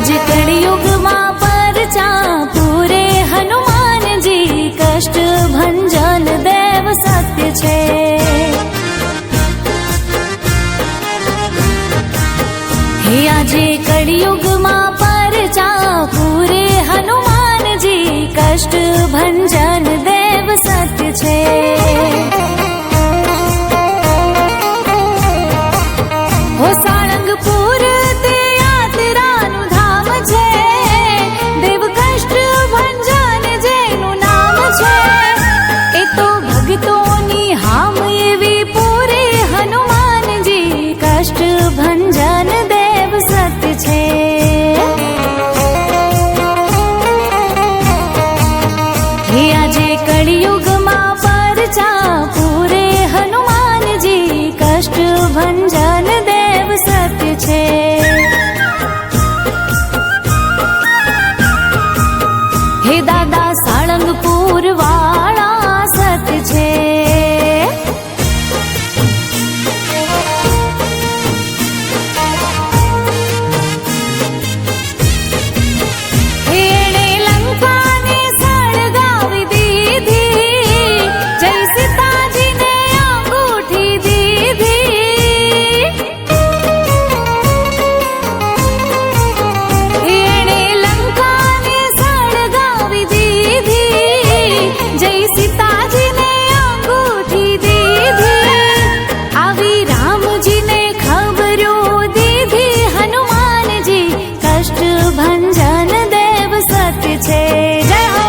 आज कलयुग मां परचा पूरे हनुमान जी कष्ट भंजन देव सत्य छे। हे आजे कलयुग मां परचा पूरे हनुमान जी कष्ट भंजन देव सत्य छे। हो साळंगपुर ते यात्रानु धाम छे, देव कष्ट भंजन जेनु नाम छे। ए तो भक्तोनी हाम एवी पूरे हनुमान जी कष्ट भंजन देव सत्य छे। हे आजे कलयुग मां परचा पूरे हनुमान जी कष्ट भंजन देव सत्य छे। हे दादा साळंगपुर वाळा सत्य छे। एणे लंकाने सळगावी दीधी, जय सीताजीने अंगूठी दीधी। एणे लंकाने सळगावी दीधी, जय सीताजीने अंगूठी दीधी। आवी रामजीने खबरो दीधी, हनुमान जी कष्ट भंजन देव सत्य छे। जय हो।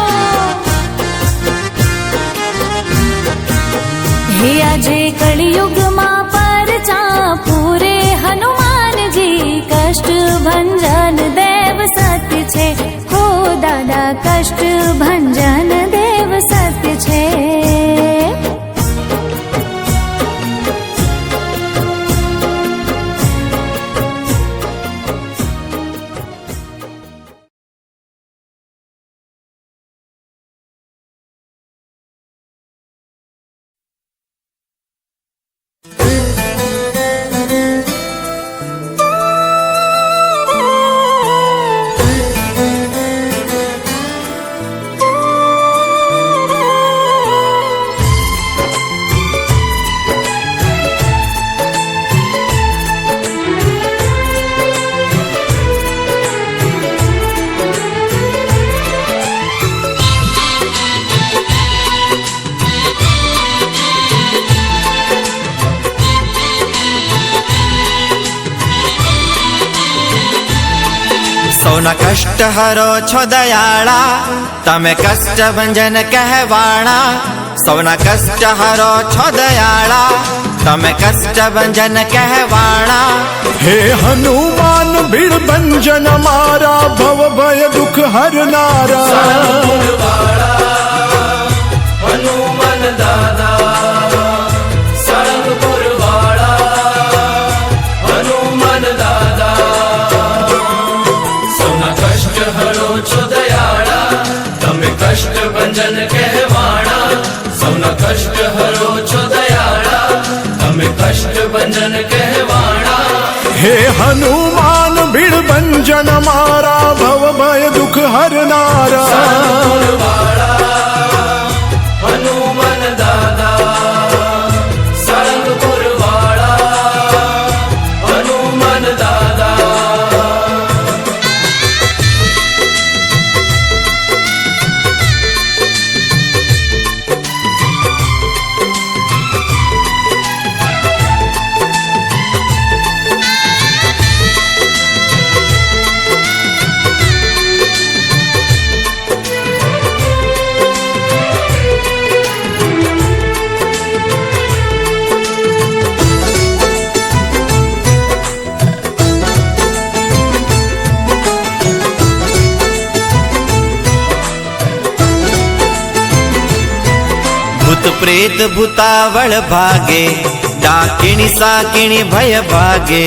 हे आजे कलयुग मां परचा पूरे हनुमान जी कष्ट भंजन देव सत्य छे। हो दादा कष्ट भंजन देव सत्य छे। સૌના કષ્ટ હરો છો દયાળા, તમે કષ્ટ ભંજન કહેવાણા। સૌના કષ્ટ હરો છો દયાળા, તમે કષ્ટ ભંજન કહેવાણા। हे हनुमान भीड़ भंजन मारा, भव भय दुख हरनारा। हनुमान दादा साळंगपुर वाळा, हनुमान दादा सौना कष्ट हरो छो दयाळा, तमे कष्ट भंजन कहेवाणा। सौना कष्ट हरो छो दयाळा, तमे कष्ट भंजन कहेवाणा। हे हनुमान भीड़ भंजन मारा, भव भय दुख हरनारा। हनुमान दादा साळंगपुर वाळा, हनुमान दादा। ભૂત પ્રેત ભૂતાવળ ભાગે, ડાકીણી સાકીણી ભય ભાગે।